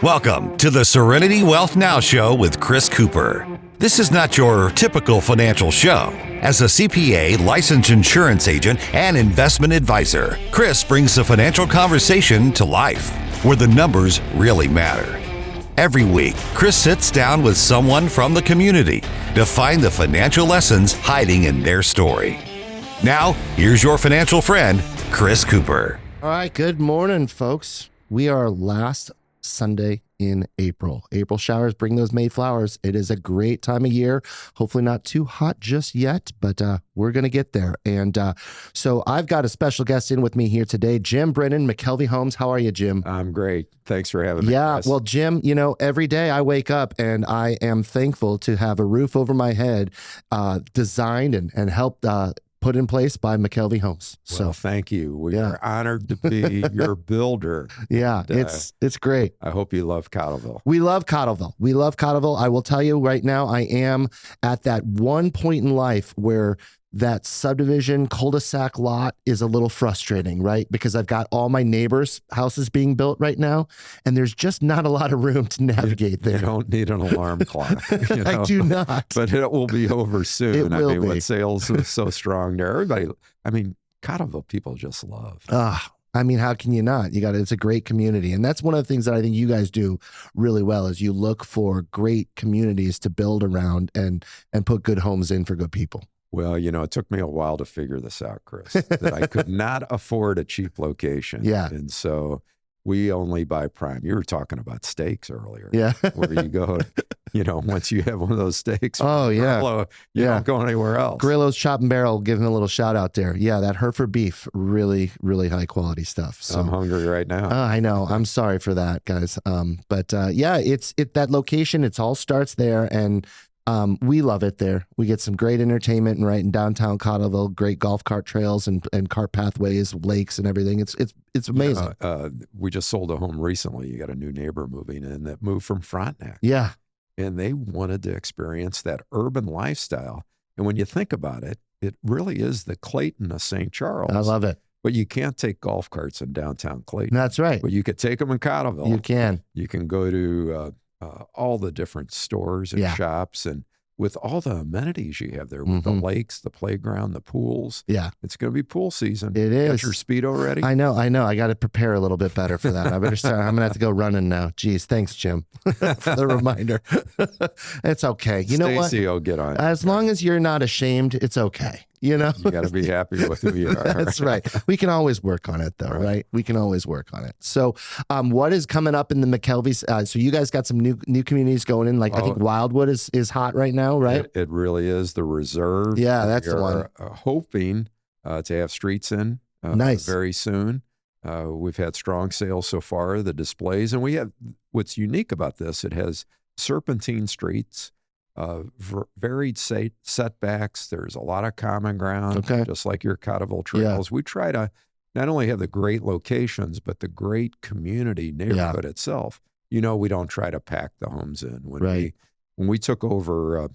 Welcome to the Serenity Wealth Now Show with Chris Cooper. This is not your typical financial show. As a CPA, licensed insurance agent, and investment advisor, Chris brings the financial conversation to life, where the numbers really matter. Every week, Chris sits down with someone from the community to find the financial lessons hiding in their story. Now, here's your financial friend, Chris Cooper. All right, good morning, folks. We are last Sunday in April. April showers bring those May flowers. It is a great time of year. Hopefully not too hot just yet, but we're going to get there. And so I've got a special guest in with me here today, Jim Brennan, McKelvey Homes. How are you, Jim? I'm great. Thanks for having me. Yeah, Chris. well, Jim, you know, every day I wake up and I am thankful to have a roof over my head designed and helped put in place by McKelvey Homes. Well, thank you. We are honored to be your builder. Yeah, And, it's great. I hope you love Cottleville. We love Cottleville. We love Cottleville. I will tell you right now, I am at that one point in life where that subdivision cul-de-sac lot is a little frustrating, right? Because I've got all my neighbors' houses being built right now, and there's just not a lot of room to navigate there. You don't need an alarm clock. You know? I do not. But it will be over soon. It will be. With sales are so strong there. Everybody, Cottleville people just love. I mean, how can you not? It's a great community. And that's one of the things that I think you guys do really well is you look for great communities to build around and put good homes in for good people. Well, you know, it took me a while to figure this out, Chris, that I could not afford a cheap location. Yeah. And so we only buy prime. You were talking about steaks earlier. Yeah. Where you go, once you have one of those steaks, oh, yeah. You don't go anywhere else. Grillo's Chop and Barrel, give him a little shout out there. Yeah, that Hereford beef, really, really high quality stuff. So I'm hungry right now. I know. I'm sorry for that, guys. But it's that location. It all starts there, and we love it there. We get some great entertainment and right in downtown Cottleville, great golf cart trails and cart pathways, lakes and everything. It's amazing. We just sold a home recently. You got a new neighbor moving in that moved from Frontenac. Yeah. And they wanted to experience that urban lifestyle. And when you think about it, it really is the Clayton of St. Charles. I love it. But you can't take golf carts in downtown Clayton. That's right. But you could take them in Cottleville. You can. You can go to all the different stores and shops, and with all the amenities you have there, with the lakes, the playground, the pools. Yeah. It's going to be pool season. It is. Got your Speedo ready? I know. I got to prepare a little bit better for that. I better start. I'm going to have to go running now. Geez, thanks, Jim, for the reminder. It's okay. You know what? Stacey will get on it. As long as you're not ashamed, it's okay. You got to be happy with who you are. That's right. We can always work on it, though, right? We can always work on it. So what is coming up in the McKelveys? So you guys got some new communities going in. I think Wildwood is hot right now, right? It really is. The Reserve. Yeah, that's the one. Hoping to have streets in nice. Very soon. We've had strong sales so far, the displays. And we have, what's unique about this, it has serpentine streets. Varied setbacks. There's a lot of common ground, just like your Cottleville trails. We try to not only have the great locations, but the great community neighborhood itself. We don't try to pack the homes in. When we took over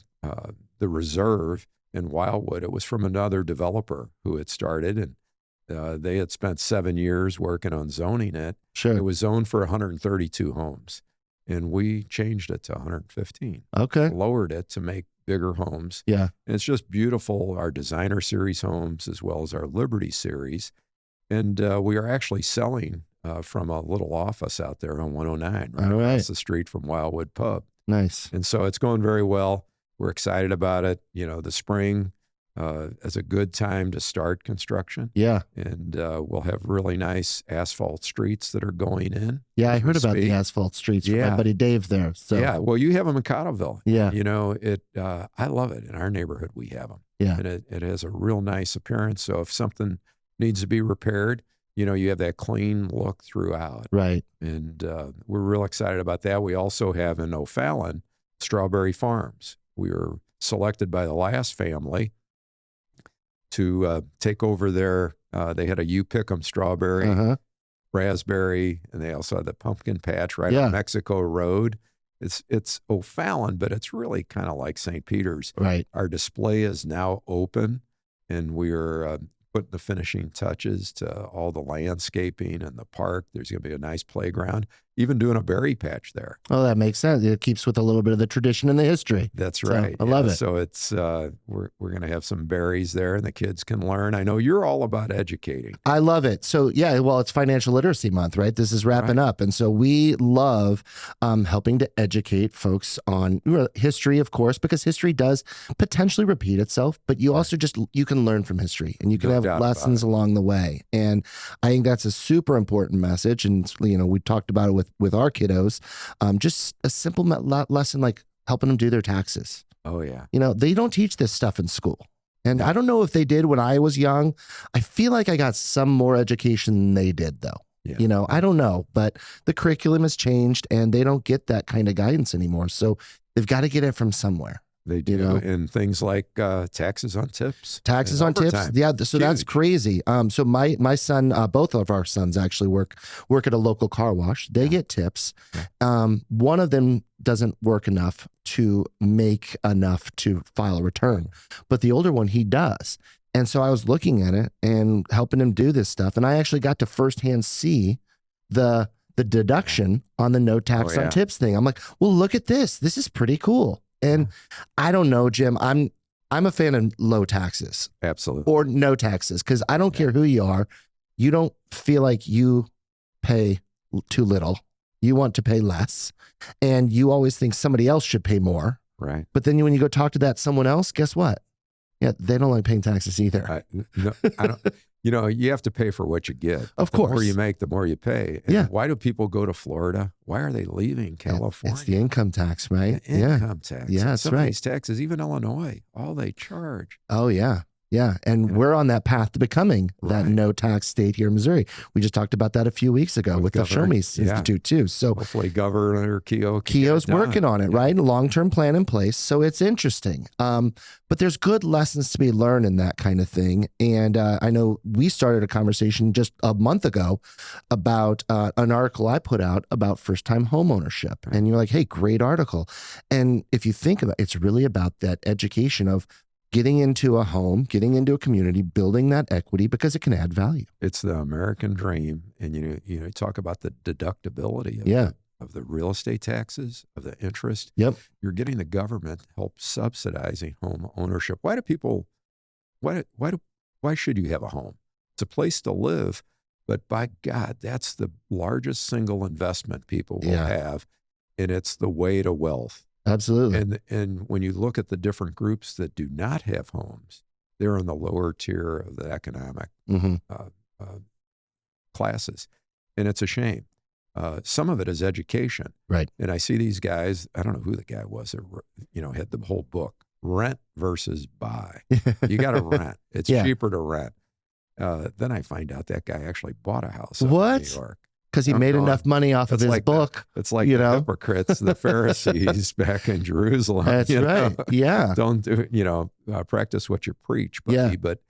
the Reserve in Wildwood, it was from another developer who had started, and they had spent 7 years working on zoning it. Sure. It was zoned for 132 homes. And we changed it to 115. Okay. Lowered it to make bigger homes. Yeah. And it's just beautiful, our Designer Series homes as well as our Liberty Series. And we are actually selling from a little office out there on 109, right across the street from Wildwood Pub. Nice. And so it's going very well. We're excited about it. The spring is a good time to start construction. Yeah. And we'll have really nice asphalt streets that are going in. Yeah, I heard about the asphalt streets from my buddy Dave there. So. Yeah, well, you have them in Cottleville. Yeah. I love it. In our neighborhood, we have them. Yeah. And it has a real nice appearance. So if something needs to be repaired, you have that clean look throughout. Right. And we're real excited about that. We also have in O'Fallon, Strawberry Farms. We were selected by the last family to take over their, they had a You Pick 'em strawberry, raspberry, and they also had the pumpkin patch right on Mexico Road. It's O'Fallon, but it's really kind of like St. Peter's. Right. Our display is now open, and we're putting the finishing touches to all the landscaping and the park. There's going to be a nice playground. even doing a berry patch there. Oh, that makes sense. It keeps with a little bit of the tradition and the history. That's right. I love it. So it's we're going to have some berries there, and the kids can learn. I know you're all about educating. I love it. So yeah, well, it's Financial Literacy Month, right? This is wrapping up, and so we love helping to educate folks on history, of course, because history does potentially repeat itself. But you also you can learn from history, and you can have lessons along the way. And I think that's a super important message. And we talked about it with our kiddos. Just a simple lesson like helping them do their taxes. Oh yeah. They don't teach this stuff in school. And I don't know if they did when I was young. I feel like I got some more education than they did, though. Yeah. I don't know, but the curriculum has changed and they don't get that kind of guidance anymore. So they've got to get it from somewhere. They do. And things like taxes on tips. Taxes on tips. Yeah. So that's crazy. So my son, both of our sons actually work at a local car wash. They get tips. One of them doesn't work enough to make enough to file a return, but the older one, he does. And so I was looking at it and helping him do this stuff. And I actually got to firsthand see the deduction on the no tax on tips thing. I'm like, well, look at this. This is pretty cool. And I don't know, Jim, I'm a fan of low taxes. Absolutely. Or no taxes, because I don't care who you are. You don't feel like you pay too little. You want to pay less. And you always think somebody else should pay more. Right. But then when you go talk to that someone else, guess what? Yeah, they don't like paying taxes either. No, I don't. You have to pay for what you get. Of course. The more you make, the more you pay. And why do people go to Florida? Why are they leaving California? It's the income tax, right? The income tax. Yeah, that's some right. Of these taxes, even Illinois, all they charge. Oh, yeah. Yeah. And we're on that path to becoming that no tax state here in Missouri. We just talked about that a few weeks ago with the Show Me Institute too. So hopefully Governor Keogh's working on it, right? Long-term plan in place. So it's interesting. But there's good lessons to be learned in that kind of thing. And I know we started a conversation just a month ago about an article I put out about first-time homeownership. And you're like, hey, great article. And if you think about it, it's really about that education of getting into a home, getting into a community, building that equity because it can add value. It's the American dream. And you talk about the deductibility of the real estate taxes, of the interest. Yep. You're getting the government help subsidizing home ownership. Why should you have a home? It's a place to live, but by God, that's the largest single investment people will have, and it's the way to wealth. Absolutely. And when you look at the different groups that do not have homes, they're in the lower tier of the economic classes. And it's a shame. Some of it is education. Right. And I see these guys, I don't know who the guy was that, had the whole book, rent versus buy. You got to rent. It's cheaper to rent. Then I find out that guy actually bought a house in New York. Because he made enough money off of his book. It's like the hypocrites, the Pharisees back in Jerusalem. That's right. Yeah. Don't do, practice what you preach. But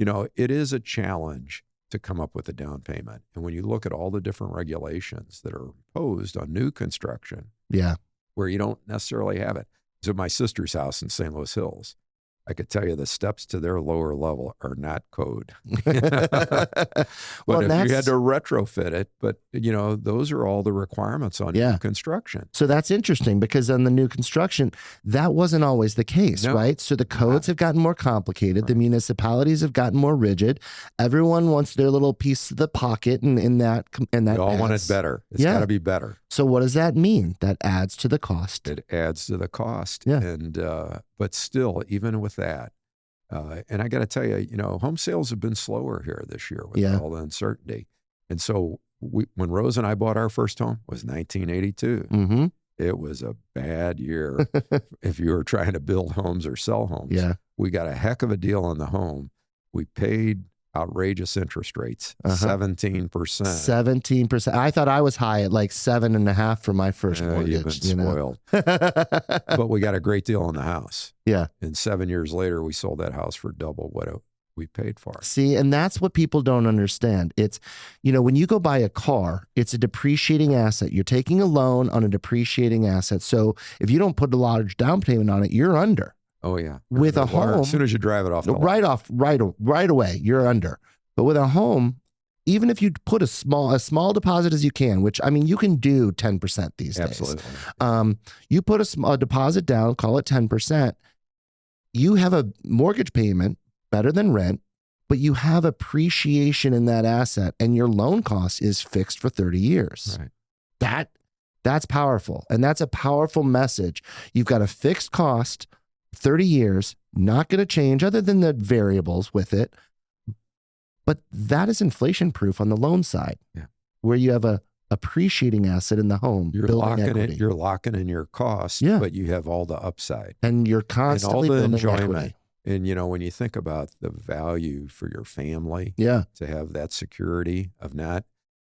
it is a challenge to come up with a down payment. And when you look at all the different regulations that are imposed on new construction, where you don't necessarily have it. So my sister's house in St. Louis Hills, I could tell you the steps to their lower level are not code. But if you had to retrofit it, but those are all the requirements on new construction. So that's interesting because on the new construction, that wasn't always the case, right? So the codes have gotten more complicated. The municipalities have gotten more rigid. Everyone wants their little piece of the pocket, and that we all want it better. It's got to be better. So what does that mean? That adds to the cost. It adds to the cost. Yeah. And but still, even with that, and I got to tell you, home sales have been slower here this year with all the uncertainty. And so when Rose and I bought our first home was 1982. Mm-hmm. It was a bad year if you were trying to build homes or sell homes. Yeah. We got a heck of a deal on the home. We paid outrageous interest rates, 17%. 17%. I thought I was high at like 7.5% for my first mortgage. You've been spoiled. But we got a great deal on the house. Yeah. And 7 years later, we sold that house for double what we paid for. See, and that's what people don't understand. It's, when you go buy a car, it's a depreciating asset. You're taking a loan on a depreciating asset. So if you don't put a large down payment on it, you're under. Oh yeah. With a home, as soon as you drive it off the lot. Right away, you're under. But with a home, even if you put as small deposit as you can, which I mean, you can do 10% these days. Absolutely. You put a deposit down, call it 10%. You have a mortgage payment better than rent, but you have appreciation in that asset, and your loan cost is fixed for 30 years. Right. That's powerful. And that's a powerful message. You've got a fixed cost, 30 years, not going to change other than the variables with it. But that is inflation proof on the loan side, where you have a appreciating asset in the home. You're locking in your cost, but you have all the upside. And you're constantly and all the building enjoyment. equity. And, you know, when you think about the value for your family, to have that security of not,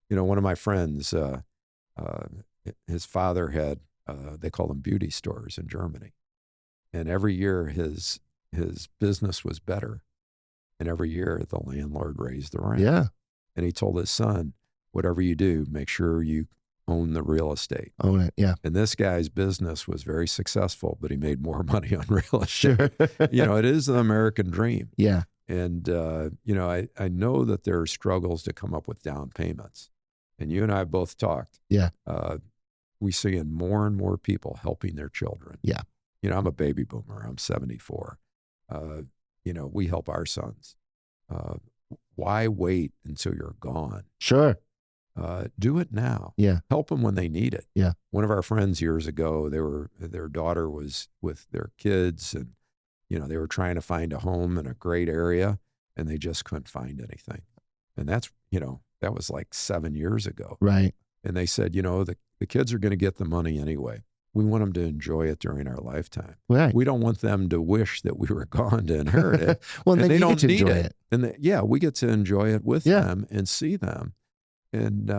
you know, one of my friends, his father had, they call them beauty stores in Germany. And every year his business was better. And every year the landlord raised the rent. Yeah. And he told his son, whatever you do, make sure you own the real estate. Own it, yeah. And this guy's business was very successful, but he made more money on real estate. Sure. You know, it is the American dream. Yeah. And, you know, I know that there are struggles to come up with down payments. And you and I both talked. Yeah. We see in more and more people helping their children. Yeah. You know, I'm a baby boomer. I'm 74. You know, we help our sons. Why wait until you're gone? Sure. Do it now. Yeah. Help them when they need it. Yeah. One of our friends years ago, their daughter was with their kids, and, you know, they were trying to find a home in a great area, and they just couldn't find anything. And that's, you know, that was like 7 years ago. Right. And they said, you know, the kids are going to get the money anyway. We want them to enjoy it during our lifetime. Right. We don't want them to wish that we were gone to inherit it. Well, and then they you don't get to need enjoy it. it. And we get to enjoy it with them and see them. And,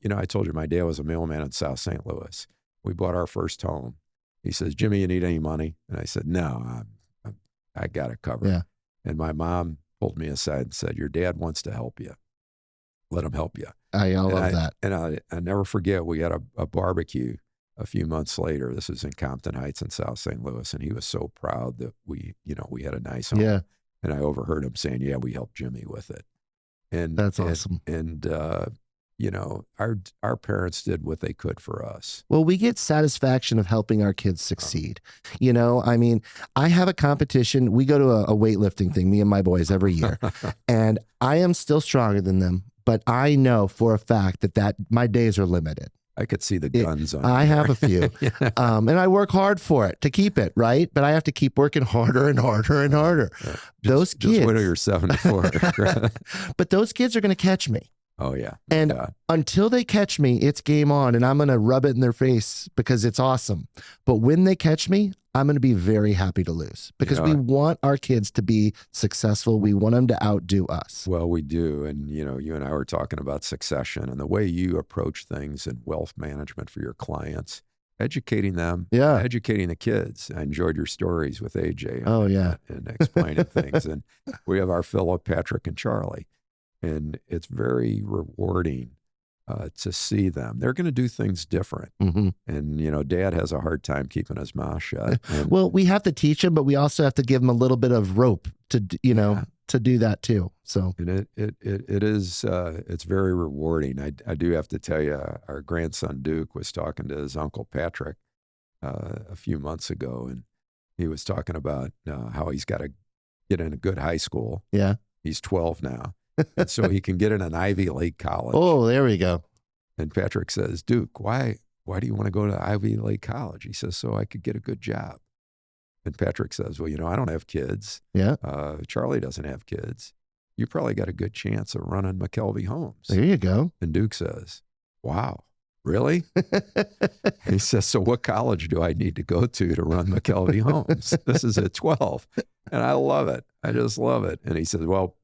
you know, I told you my dad was a mailman in South St. Louis. We bought our first home. He says, Jimmy, you need any money? And I said, no, I got it covered. Yeah. And my mom pulled me aside and said, your dad wants to help you. Let him help you. I love that. And I never forget, we had a barbecue a few months later. This was in Compton Heights in South St. Louis. And he was so proud that we had a nice home. Yeah. And I overheard him saying, yeah, we helped Jimmy with it. And that's awesome. And you know, our parents did what they could for us. Well, we get satisfaction of helping our kids succeed. You know, I mean, I have a competition. We go to a weightlifting thing, me and my boys, every year. And I am still stronger than them, but I know for a fact that my days are limited. I could see the guns on. I have a few. And I work hard for it to keep it, right? But I have to keep working harder and harder and harder. Yeah. Those kids. Just wait till you're 74. But those kids are going to catch me. Oh, yeah. And until they catch me, it's game on, and I'm going to rub it in their face because it's awesome. But when they catch me, I'm going to be very happy to lose because we want our kids to be successful. We want them to outdo us. Well, we do. And, you know, you and I were talking about succession and the way you approach things in wealth management for your clients, educating them, educating the kids. I enjoyed your stories with AJ. Oh, yeah. And explaining things. And we have our Philip, Patrick, and Charlie. And it's very rewarding to see them. They're going to do things different. Mm-hmm. And, you know, Dad has a hard time keeping his mouth shut. Well, we have to teach him, but we also have to give him a little bit of rope to, you know, to do that too. So, and it is, it's very rewarding. I do have to tell you, our grandson Duke was talking to his uncle Patrick a few months ago, and he was talking about how he's got to get in a good high school. Yeah. He's 12 now. And so he can get in an Ivy League college. Oh, there we go. And Patrick says, Duke, why do you want to go to Ivy League college? He says, so I could get a good job. And Patrick says, well, you know, I don't have kids. Yeah. Charlie doesn't have kids. You probably got a good chance of running McKelvey Homes. There you go. And Duke says, wow, really? He says, so what college do I need to go to run McKelvey Homes? This is at 12. And I love it. I just love it. And he says, well,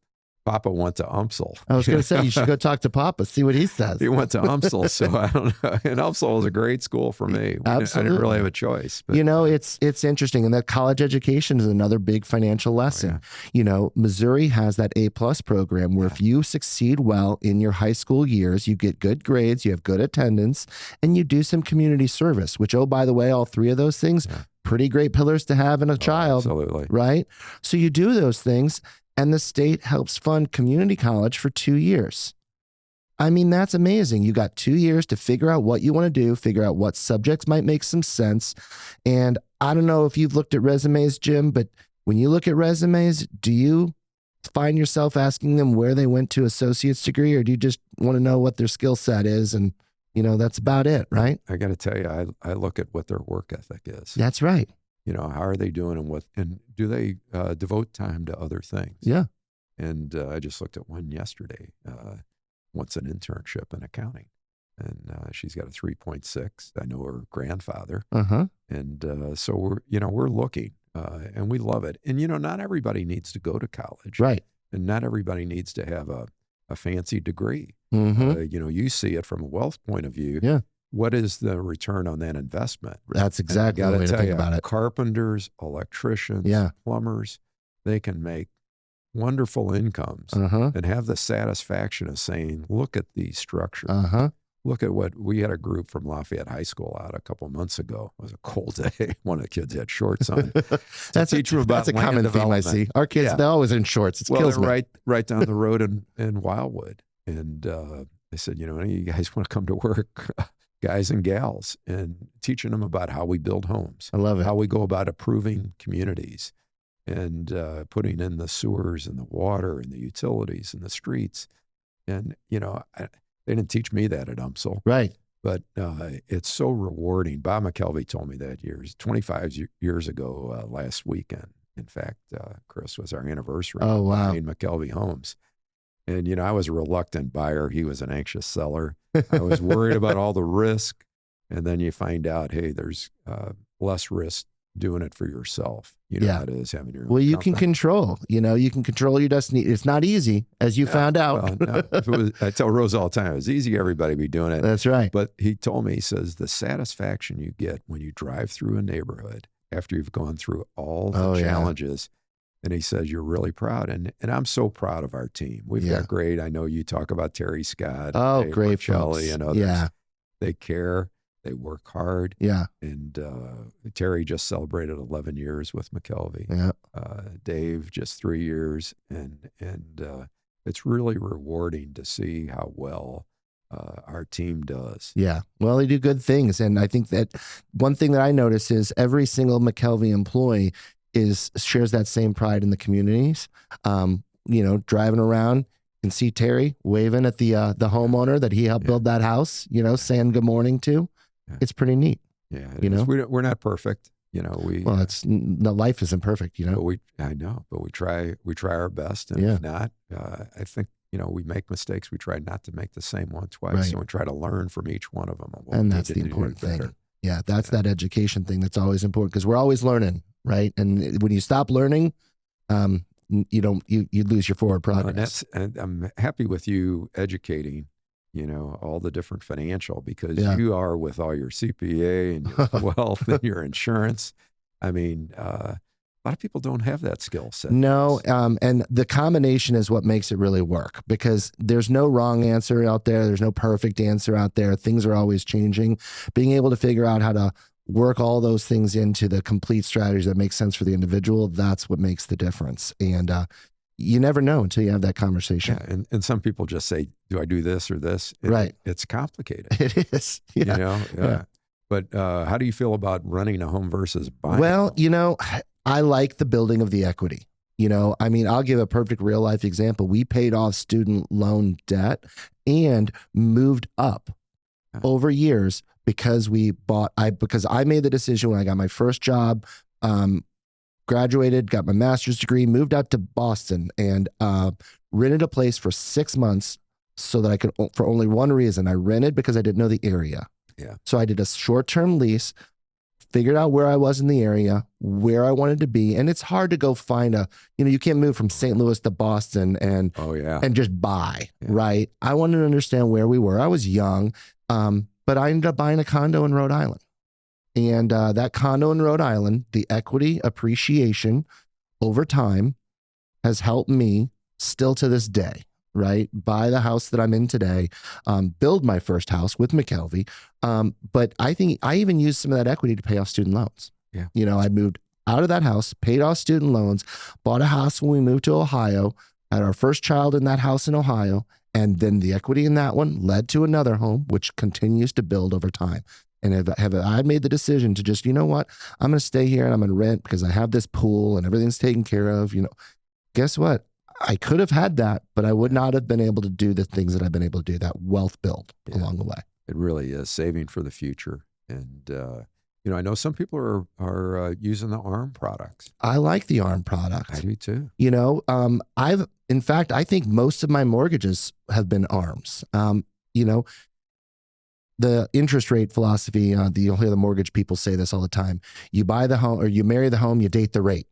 Papa went to UMSL. I was going to say, you should go talk to Papa, see what he says. He went to UMSL, so I don't know. And UMSL was a great school for me. Absolutely. I didn't really have a choice. But, you know, it's interesting. And that college education is another big financial lesson. Oh, yeah. You know, Missouri has that A+ program where if you succeed well in your high school years, you get good grades, you have good attendance, and you do some community service, which, oh, by the way, all three of those things, pretty great pillars to have in a child. Absolutely. Right? So you do those things. And the state helps fund community college for 2 years. I mean, that's amazing. You got 2 years to figure out what you want to do, figure out what subjects might make some sense. And I don't know if you've looked at resumes, Jim, but when you look at resumes, do you find yourself asking them where they went to associate's degree, or do you just want to know what their skill set is? And, that's about it, right? I got to tell you, I look at what their work ethic is. That's right. How are they doing, and do they devote time to other things? Yeah. And I just looked at one yesterday. Wants an internship in accounting, and she's got a 3.6. I know her grandfather, and so we're looking, and we love it. And not everybody needs to go to college, right? And not everybody needs to have a fancy degree. You see it from a wealth point of view. Yeah. What is the return on that investment? That's exactly the way to think about it. Carpenters, electricians, plumbers, they can make wonderful incomes and have the satisfaction of saying, look at these structures. Look at what we had a group from Lafayette High School out a couple months ago. It was a cold day. One of the kids had shorts on. That's a common theme I see. Our kids, they're always in shorts. Kills me. Right down the road in Wildwood. And I said, you guys want to come to work, guys and gals, and teaching them about how we build homes. I love it. How we go about improving communities and putting in the sewers and the water and the utilities and the streets. And, they didn't teach me that at UMSL. Right. But it's so rewarding. Bob McKelvey told me that 25 years ago last weekend. In fact, Chris, was our anniversary of buying McKelvey homes. And, I was a reluctant buyer. He was an anxious seller. I was worried about all the risk. And then you find out, hey, there's less risk doing it for yourself. How it is having your own you company. can control, you can control your destiny. It's not easy, as you found out. Well, no, I tell Rose all the time, it's easy, everybody be doing it. That's right. But he told me, he says, the satisfaction you get when you drive through a neighborhood after you've gone through all the challenges. And he says, you're really proud. And I'm so proud of our team. We've got great, I know you talk about Terry Scott, Dave great Marcelli, folks. and others. Yeah. They care. They work hard. Yeah. And Terry just celebrated 11 years with McKelvey. Yeah. Dave, just 3 years. And it's really rewarding to see how well our team does. Yeah. Well, they do good things. And I think that one thing that I notice is every single McKelvey employee shares that same pride in the communities. Driving around, you can see Terry waving at the homeowner that he helped build that house, saying good morning to. Yeah. It's pretty neat. Yeah. We're not perfect. Life isn't perfect, But I know, but we try our best. And if not, I think, we make mistakes. We try not to make the same one twice. Right. And we try to learn from each one of them. And that's the important thing. Yeah. That's that education thing that's always important, because we're always learning, right? And when you stop learning, you lose your forward progress. And I'm happy with you educating, all the different financial, because you are with all your CPA and your wealth and your insurance. I mean, a lot of people don't have that skill set. No, and the combination is what makes it really work, because there's no wrong answer out there. There's no perfect answer out there. Things are always changing. Being able to figure out how to work all those things into the complete strategy that makes sense for the individual, that's what makes the difference. And you never know until you have that conversation. Yeah, and some people just say, do I do this or this? Right. It's complicated. It is. Yeah. Yeah. But how do you feel about running a home versus buying? Well, I like the building of the equity. I'll give a perfect real life example. We paid off student loan debt and moved up over years because because I made the decision when I got my first job, graduated, got my master's degree, moved out to Boston, and rented a place for 6 months so that I could, for only one reason. I rented because I didn't know the area. Yeah. So I did a short-term lease, figured out where I was in the area, where I wanted to be. And it's hard to go find you can't move from St. Louis to Boston and just buy, right? I wanted to understand where we were. I was young, but I ended up buying a condo in Rhode Island. And that condo in Rhode Island, the equity appreciation over time has helped me still to this day, right? Buy the house that I'm in today, build my first house with McKelvey. But I think I even used some of that equity to pay off student loans. Yeah. I moved out of that house, paid off student loans, bought a house when we moved to Ohio, had our first child in that house in Ohio, And then the equity in that one led to another home, which continues to build over time. And have I made the decision to just, you know what, I'm going to stay here and I'm going to rent because I have this pool and everything's taken care of, guess what? I could have had that, but I would not have been able to do the things that I've been able to do, that wealth build along the way. It really is saving for the future. And, I know some people are using the ARM products. I like the ARM product. I do too. In fact, I think most of my mortgages have been ARMs. The interest rate philosophy, you'll hear the mortgage people say this all the time. You buy the home or you marry the home, you date the rate.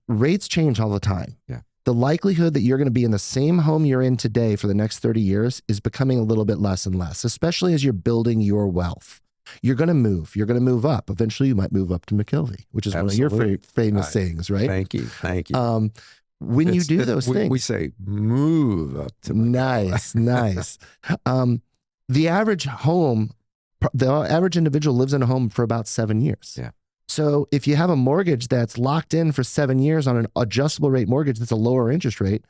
Rates change all the time. Yeah. The likelihood that you're going to be in the same home you're in today for the next 30 years is becoming a little bit less and less, especially as you're building your wealth. You're going to move. You're going to move up. Eventually, you might move up to McKelvey, which is one of your famous sayings, right? Thank you. When you do those things. We say move up to McKelvey. Nice. The average individual lives in a home for about 7 years. Yeah. So if you have a mortgage that's locked in for 7 years on an adjustable rate mortgage that's a lower interest rate,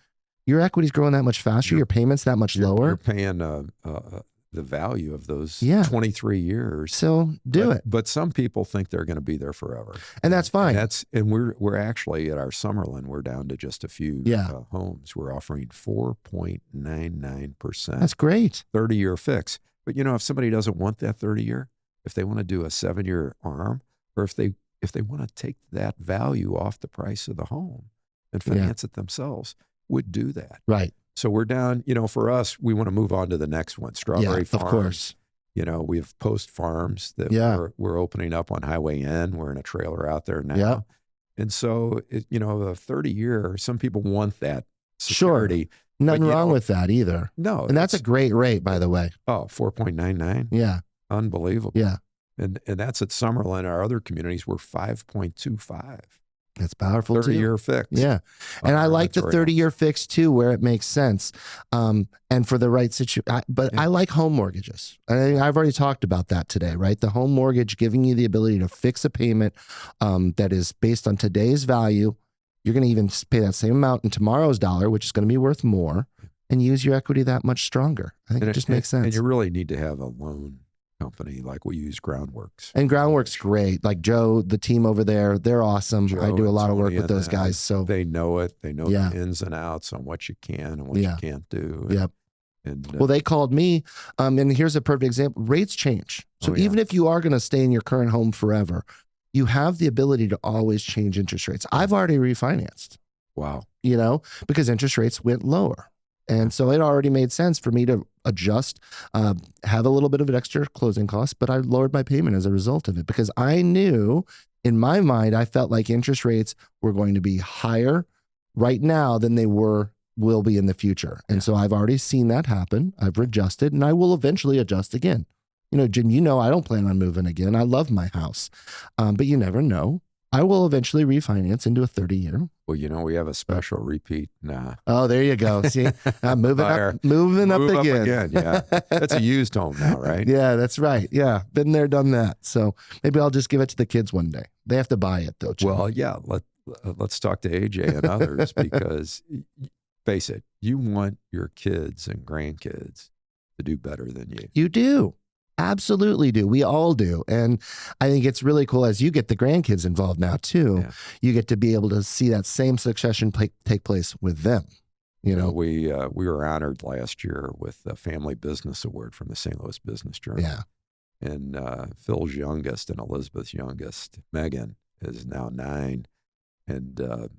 your equity's growing that much faster, your payments that much lower. You're paying the value of those 23 years. So do it. But some people think they're going to be there forever. And that's fine. And we're actually at our Summerlin, we're down to just a few homes. We're offering 4.99%. That's great. 30-year fix. But if somebody doesn't want that 30-year, if they want to do a 7-year ARM, or if they want to take that value off the price of the home and finance it themselves, would do that. Right. So we're down, for us, we want to move on to the next one, Strawberry Farms. Of course. We have Post Farms that we're opening up on Highway N. We're in a trailer out there now. Yeah. And so, a 30-year, some people want that security. Sure. Nothing wrong with that either. No. And that's a great rate, by the way. Oh, 4.99? Yeah. Unbelievable. Yeah. And that's at Summerlin. Our other communities were 5.25. That's powerful 30-year fix. Yeah. And I like the 30-year fix too, where it makes sense. And for the right situation. But I like home mortgages. I've already talked about that today, right? The home mortgage giving you the ability to fix a payment that is based on today's value. You're going to even pay that same amount in tomorrow's dollar, which is going to be worth more, and use your equity that much stronger. I think it just makes sense. And you really need to have a loan company like we use Groundworks. And Groundworks great. Like Joe, the team over there, they're awesome. I do a lot of work with those guys. So they know it. They know the ins and outs on what you can and what you can't do. Yep. And well, they called me, and here's a perfect example. Rates change. So even if you are going to stay in your current home forever, you have the ability to always change interest rates. I've already refinanced. Wow. Because interest rates went lower. And so it already made sense for me to adjust, have a little bit of an extra closing cost, but I lowered my payment as a result of it because I knew in my mind, I felt like interest rates were going to be higher right now than they will be in the future. And so I've already seen that happen. I've adjusted and I will eventually adjust again. Jim, I don't plan on moving again. I love my house, but you never know. I will eventually refinance into a 30-year. Well, we have a special repeat now. Oh, there you go. See, moving up again. Yeah, that's a used home now, right? Yeah, that's right. Yeah, been there, done that. So maybe I'll just give it to the kids one day. They have to buy it though. Jim. Well, yeah. Let's talk to AJ and others because, face it, you want your kids and grandkids to do better than you. You do. Absolutely do. We all do. And I think it's really cool as you get the grandkids involved now too, you get to be able to see that same succession take place with them. We were honored last year with the Family Business Award from the St. Louis Business Journal. Yeah. And Phil's youngest and Elizabeth's youngest, Megan, is now 9. And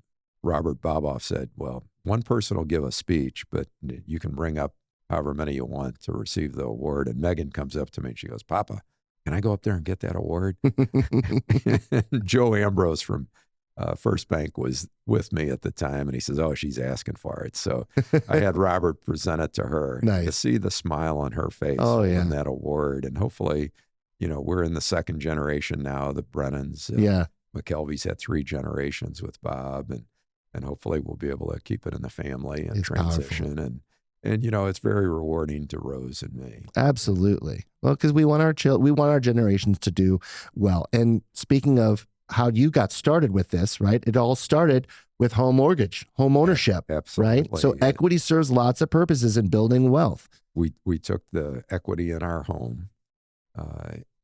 Robert Boboff said, well, one person will give a speech, but you can bring up however many you want to receive the award. And Megan comes up to me and she goes, Papa, can I go up there and get that award? Joe Ambrose from First Bank was with me at the time. And he says, oh, she's asking for it. So I had Robert present it to her. Nice. To see the smile on her face in that award. And hopefully, we're in the second generation now, the Brennans. McKelvey's had 3 generations with Bob. And hopefully we'll be able to keep it in the family and transition. Powerful. And it's very rewarding to Rose and me. Absolutely. Well, because we want our generations to do well. And speaking of how you got started with this, right? It all started with home mortgage, home ownership, Absolutely. right? So equity serves lots of purposes in building wealth. We took the equity in our home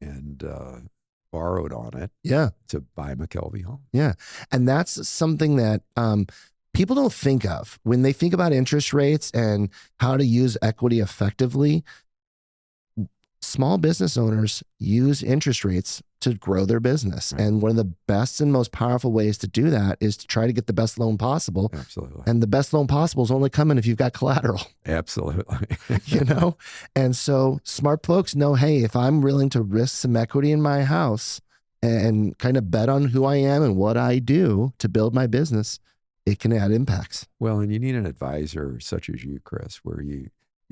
and borrowed on it to buy McKelvey home. Yeah. And that's something that people don't think of when they think about interest rates and how to use equity effectively. Small business owners use interest rates to grow their business. Right. And one of the best and most powerful ways to do that is to try to get the best loan possible. Absolutely. And the best loan possible is only coming if you've got collateral. Absolutely. And so smart folks know, hey, if I'm willing to risk some equity in my house and kind of bet on who I am and what I do to build my business, it can add impacts. Well, and you need an advisor such as you, Chris, where you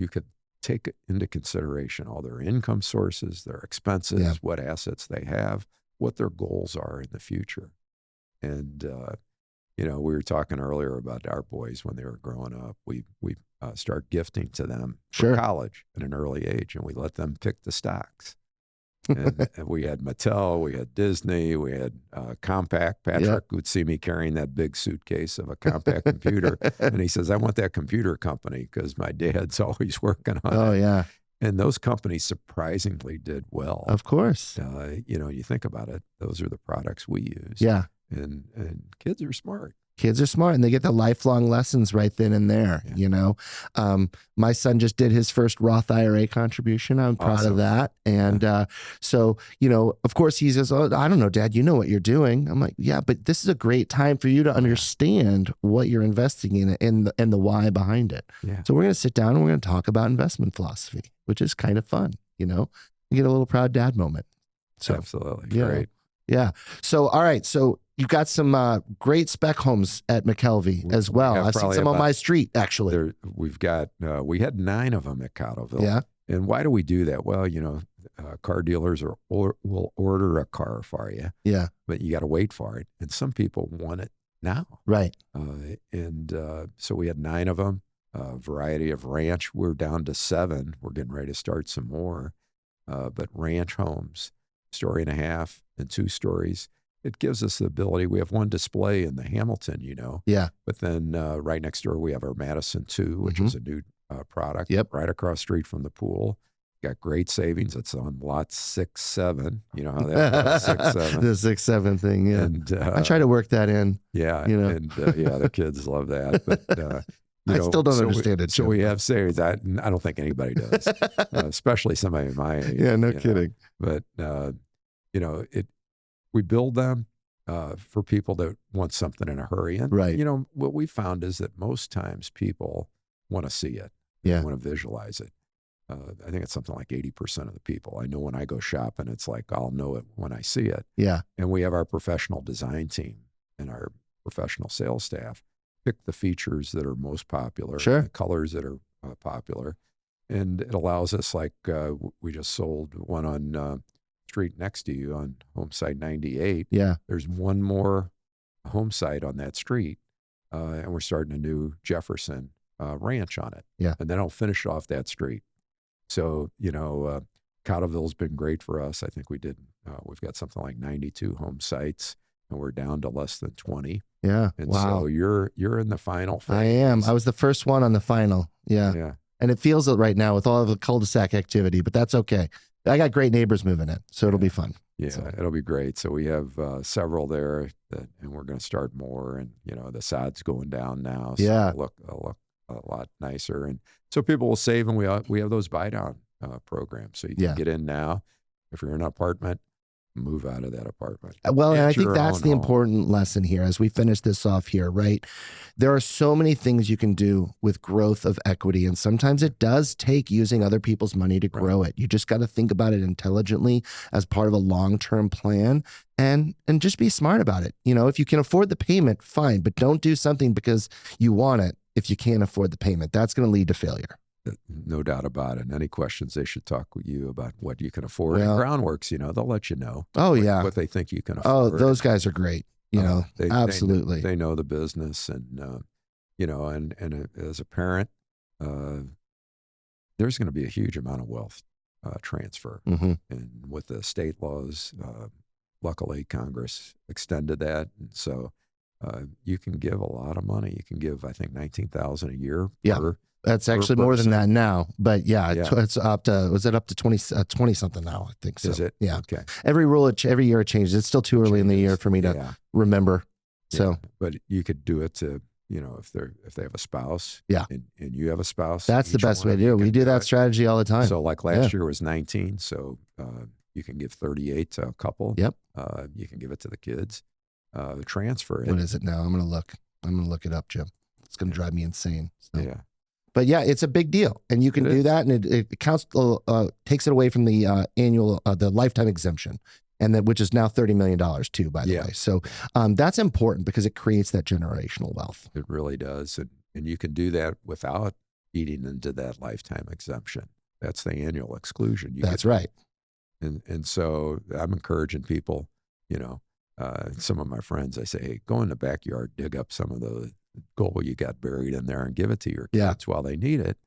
could take into consideration all their income sources, their expenses, what assets they have, what their goals are in the future. And, we were talking earlier about our boys when they were growing up. We start gifting to them for college at an early age, and we let them pick the stocks. And we had Mattel, we had Disney, we had Compaq. Patrick would see me carrying that big suitcase of a Compaq computer, and he says, I want that computer company because my dad's always working on it. Oh, yeah. And those companies surprisingly did well. Of course. You think about it, those are the products we use. Yeah. And kids are smart. Kids are smart and they get the lifelong lessons right then and there. My son just did his first Roth IRA contribution. I'm proud of that. And so, of course he says, oh, I don't know, Dad, you know what you're doing. I'm like, yeah, but this is a great time for you to understand what you're investing in and the why behind it. Yeah. So we're going to sit down and we're going to talk about investment philosophy, which is kind of fun, You get a little proud dad moment. So, absolutely. Great. Yeah. So, all right. So you've got some great spec homes at McKelvey as well. I've seen some on my street, actually. We had 9 of them at Cottleville. Yeah. And why do we do that? Well, car dealers will order a car for you. Yeah. But you got to wait for it. And some people want it now. Right. So we had 9 of them, a variety of ranch. We're down to 7. We're getting ready to start some more. But ranch homes, 1.5 and 2 stories. It gives us the ability. We have one display in the Hamilton, Yeah. But then right next door, we have our Madison 2, which is a new product. Yep. Right across the street from the pool. Got great savings. It's on lot 6, 7. You know how that 6, 7. The 6, 7 thing, yeah. And I try to work that in. Yeah. And the kids love that. But I still don't understand it. So we have savings. I don't think anybody does, especially somebody my age. Yeah, no kidding. But we build them for people that want something in a hurry. And, right. What we found is that most times people want to see it. Yeah. They want to visualize it. I think it's something like 80% of the people. I know when I go shopping, it's like, I'll know it when I see it. Yeah. And we have our professional design team and our professional sales staff pick the features that are most popular, sure. the colors that are popular. And it allows us, like we just sold one on street next to you on home site 98. Yeah. There's one more home site on that street. And we're starting a new Jefferson ranch on it. Yeah. And then I'll finish off that street. So, Cottleville's been great for us. I think we've got something like 92 home sites and we're down to less than 20. Yeah. And wow. so you're in the final phase. I am. I was the first one on the final. Yeah. Yeah. And it feels it right now with all of the cul-de-sac activity, but that's okay. I got great neighbors moving in, so it'll be fun. Yeah, so. It'll be great. So we have several there, and we're going to start more. And the sod's going down now, so yeah, it'll look a lot nicer. And so people will save, and we have those buy down programs. So you can get in now. If you're in an apartment, move out of that apartment. Well, and I think that's the important lesson here as we finish this off here, right? There are so many things you can do with growth of equity, and sometimes it does take using other people's money to grow it. You just got to think about it intelligently as part of a long-term plan and just be smart about it. If you can afford the payment, fine, but don't do something because you want it if you can't afford the payment. That's going to lead to failure. No doubt about it. And any questions, they should talk with you about what you can afford. And Groundworks, they'll let you know. Oh, yeah. What they think you can afford. Oh, those guys are great. Absolutely. They know the business. And, and as a parent, there's going to be a huge amount of wealth transfer. Mm-hmm. And with the state laws, luckily Congress extended that. And so you can give a lot of money. You can give, I think, $19,000 a year. Yeah. That's actually more than that now, but it's up to, was it up to 20 something now? I think so. Is it? Yeah. Okay. Every year it changes. It's still too early in the year for me to remember. So, but you could do it to, if they have a spouse, and you have a spouse, that's the best way to do it. We do that strategy all the time. So like last year was 19. So, you can give 38 to a couple. Yep. You can give it to the kids, transfer it. What is it now? I'm going to look it up, Jim. It's going to drive me insane. So. Yeah. But yeah, it's a big deal, and you can do that, and it counts, takes it away from the annual, the lifetime exemption, and which is now $30 million too, by the way. So that's important because it creates that generational wealth. It really does, and you can do that without eating into that lifetime exemption. That's the annual exclusion. That's right. And so I'm encouraging people, some of my friends, I say, hey, go in the backyard, dig up some of the gold you got buried in there and give it to your kids while they need it.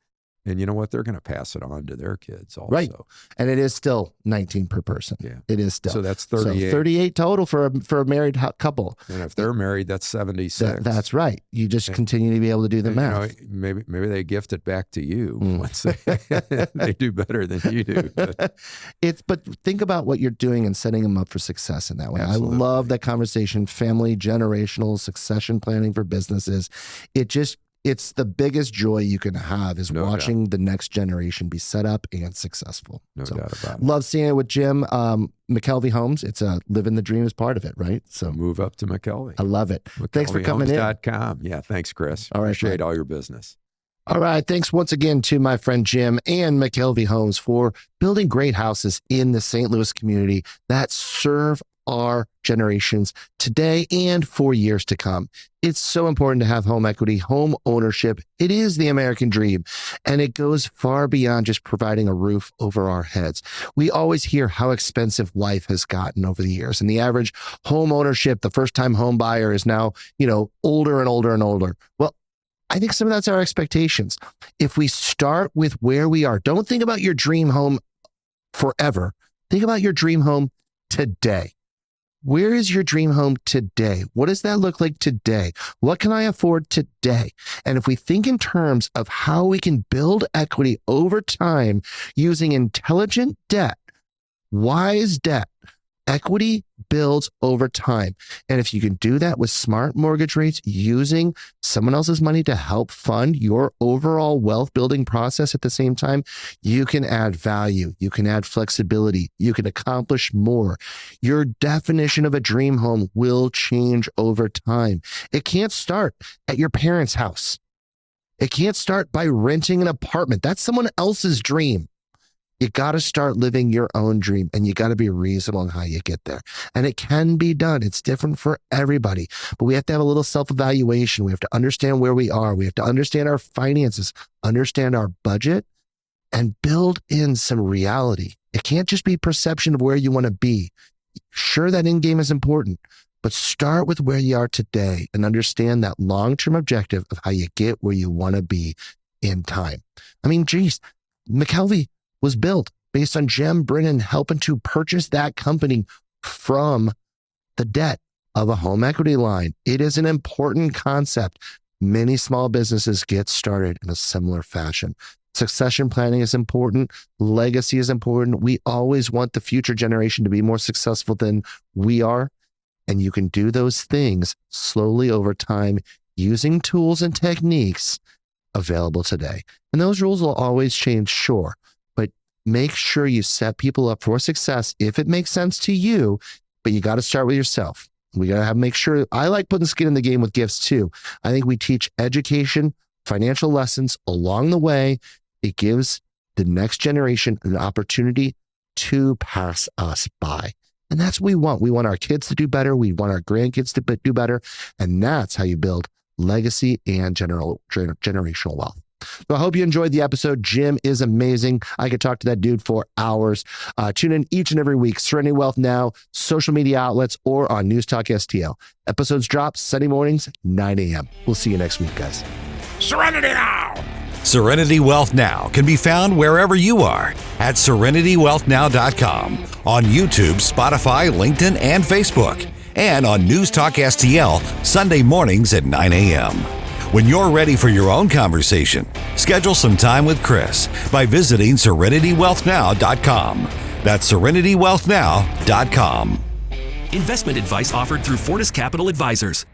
And you know what? They're going to pass it on to their kids also. Right. And it is still 19 per person. Yeah. It is still. So that's 38. So 38 total for a married couple. And if they're married, that's 76. That's right. You just continue to be able to do the math. Maybe they gift it back to you once they do better than you do. But think about what you're doing and setting them up for success in that way. Absolutely. I love that conversation, family, generational succession planning for businesses. It's the biggest joy you can have is watching the next generation be set up and successful. No doubt about it. Love seeing it with Jim. McKelvey Homes. It's living the dream is part of it, right? So move up to McKelvey. I love it. Thanks for coming in. McKelveyhomes.com. Yeah, thanks, Chris. All right, appreciate all your business. All right. Thanks once again to my friend Jim and McKelvey Homes for building great houses in the St. Louis community that serve our generations today and for years to come. It's so important to have home equity, home ownership. It is the American dream, and it goes far beyond just providing a roof over our heads. We always hear how expensive life has gotten over the years, and the average home ownership, the first-time home buyer is now, older and older and older. Well, I think some of that's our expectations. If we start with where we are, don't think about your dream home forever. Think about your dream home today. Where is your dream home today? What does that look like today? What can I afford today? And if we think in terms of how we can build equity over time using intelligent debt, wise debt, equity builds over time. And if you can do that with smart mortgage rates, using someone else's money to help fund your overall wealth building process at the same time, you can add value. You can add flexibility. You can accomplish more. Your definition of a dream home will change over time. It can't start at your parents' house. It can't start by renting an apartment. That's someone else's dream. You got to start living your own dream, and you got to be reasonable in how you get there. And it can be done. It's different for everybody, but we have to have a little self-evaluation. We have to understand where we are. We have to understand our finances, understand our budget, and build in some reality. It can't just be perception of where you want to be. Sure, that end game is important, but start with where you are today and understand that long-term objective of how you get where you want to be in time. I mean, geez, McKelvey was built based on Jim Brennan helping to purchase that company from the debt of a home equity line. It is an important concept. Many small businesses get started in a similar fashion. Succession planning is important. Legacy is important. We always want the future generation to be more successful than we are. And you can do those things slowly over time using tools and techniques available today. And those rules will always change, sure. Make sure you set people up for success if it makes sense to you, but you got to start with yourself. We got to make sure. I like putting skin in the game with gifts too. I think we teach education, financial lessons along the way. It gives the next generation an opportunity to pass us by. And that's what we want. We want our kids to do better. We want our grandkids to do better. And that's how you build legacy and generational wealth. So I hope you enjoyed the episode. Jim is amazing. I could talk to that dude for hours. Tune in each and every week. Serenity Wealth Now, social media outlets, or on NewsTalkSTL. Episodes drop Sunday mornings, 9 a.m. We'll see you next week, guys. Serenity Now! Serenity Wealth Now can be found wherever you are at SerenityWealthNow.com, on YouTube, Spotify, LinkedIn, and Facebook. and on News Talk STL Sunday mornings at 9 a.m. When you're ready for your own conversation, schedule some time with Chris by visiting SerenityWealthNow.com. That's SerenityWealthNow.com. Investment advice offered through Fortis Capital Advisors.